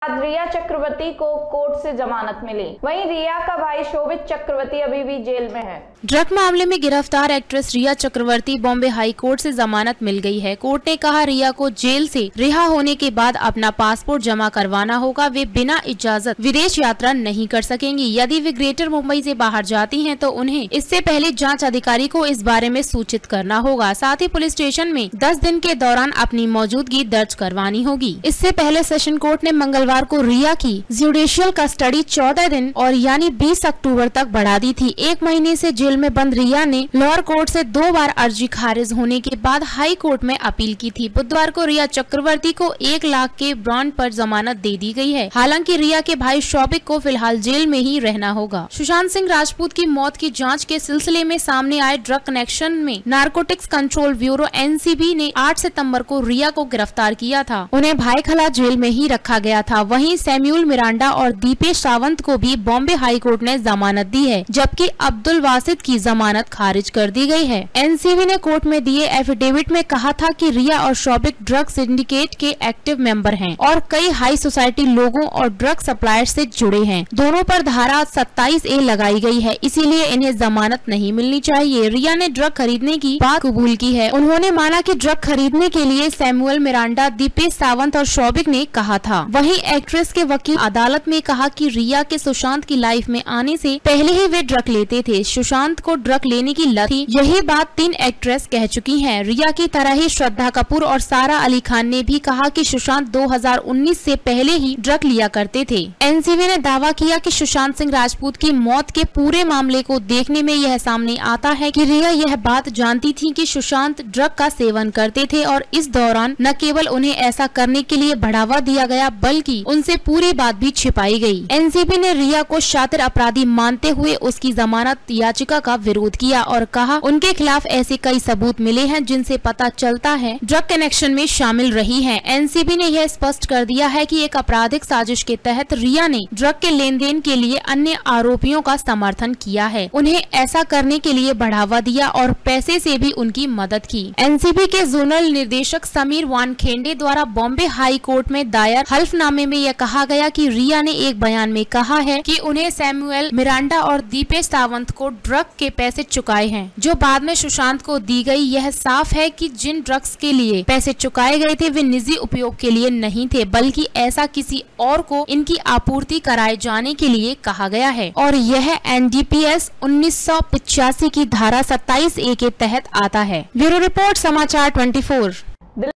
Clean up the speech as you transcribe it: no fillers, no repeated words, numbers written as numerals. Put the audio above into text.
रिया चक्रवर्ती को कोर्ट से जमानत मिली। वहीं रिया का भाई शोभित चक्रवर्ती अभी भी जेल में है। ड्रग मामले में गिरफ्तार एक्ट्रेस रिया चक्रवर्ती बॉम्बे हाई कोर्ट से जमानत मिल गई है। कोर्ट ने कहा रिया को जेल से रिहा होने के बाद अपना पासपोर्ट जमा करवाना होगा। वे बिना इजाजत विदेश यात्रा नहीं कर सकेंगी। यदि वे ग्रेटर मुंबई से बाहर जाती हैं तो उन्हें इससे पहले जांच अधिकारी को इस बारे में सूचित करना होगा। साथ ही पुलिस स्टेशन में 10 दिन के दौरान अपनी मौजूदगी दर्ज करवानी होगी। इससे पहले सेशन कोर्ट ने मंगलवार को रिया की जुडिशियल कस्टडी 14 दिन और यानी 20 अक्टूबर तक बढ़ा दी थी। 1 महीने से जेल में बंद रिया ने लोअर कोर्ट से 2 बार अर्जी खारिज होने के बाद हाई कोर्ट में अपील की थी। बुधवार को रिया चक्रवर्ती को 1 लाख के बॉन्ड पर जमानत दे दी गई है। हालांकि रिया के भाई शौबिक को फिलहाल जेल में ही रहना होगा। सुशांत सिंह राजपूत की मौत की जांच के सिलसिले में सामने आए ड्रग कनेक्शन में नारकोटिक्स कंट्रोल ब्यूरो (NCB) ने 8 सितंबर को रिया को गिरफ्तार किया था। उन्हें भाईखला जेल में ही रखा गया था। वहीं सैम्यूल मिरांडा और दीपेश सावंत को भी बॉम्बे हाई कोर्ट ने जमानत दी है, जबकि अब्दुल वासिद की जमानत खारिज कर दी गई है। NCB ने कोर्ट में दिए एफिडेविट में कहा था कि रिया और शौबिक ड्रग सिंडिकेट के एक्टिव मेंबर हैं और कई हाई सोसाइटी लोगों और ड्रग सप्लायर से जुड़े हैं। दोनों पर धारा 27A लगाई गई है, इसीलिए इन्हें जमानत नहीं मिलनी चाहिए। रिया ने ड्रग खरीदने की बात कबूल की है। उन्होंने माना कि ड्रग खरीदने के लिए सैमुअल मिरांडा, दीपेश सावंत और शौबिक ने कहा था। वहीं एक्ट्रेस के वकील अदालत में कहा कि रिया के सुशांत की लाइफ में आने से पहले ही वे ड्रग लेते थे। सुशांत को ड्रग लेने की लत थी, यही बात 3 एक्ट्रेस कह चुकी हैं। रिया की तरह ही श्रद्धा कपूर और सारा अली खान ने भी कहा कि सुशांत 2019 से पहले ही ड्रग लिया करते थे। NCB ने दावा किया कि सुशांत सिंह राजपूत की मौत के पूरे मामले को देखने में यह सामने आता है कि रिया यह बात जानती थी कि सुशांत ड्रग का सेवन करते थे और इस दौरान न केवल उन्हें ऐसा करने के लिए बढ़ावा दिया गया बल्कि उनसे पूरी बात भी छिपाई गई। NCB ने रिया को शातिर अपराधी मानते हुए उसकी जमानत याचिका का विरोध किया और कहा उनके खिलाफ ऐसे कई सबूत मिले हैं जिनसे पता चलता है ड्रग कनेक्शन में शामिल रही है। NCB ने यह स्पष्ट कर दिया है कि एक आपराधिक साजिश के तहत रिया ने ड्रग के लेन देन के लिए अन्य आरोपियों का समर्थन किया है, उन्हें ऐसा करने के लिए बढ़ावा दिया और पैसे से भी उनकी मदद की। NCB के जोनल निर्देशक समीर वानखेड़े द्वारा बॉम्बे हाई कोर्ट में दायर हल्फनामे में यह कहा गया कि रिया ने एक बयान में कहा है कि उन्हें सैमुअल मिरांडा और दीपेश सावंत को ड्रग के पैसे चुकाए हैं जो बाद में सुशांत को दी गई। यह साफ है कि जिन ड्रग्स के लिए पैसे चुकाए गए थे वे निजी उपयोग के लिए नहीं थे बल्कि ऐसा किसी और को इनकी आपूर्ति कराए जाने के लिए कहा गया है और यह NDPS 1985 की धारा 27A के तहत आता है। ब्यूरो रिपोर्ट समाचार 24।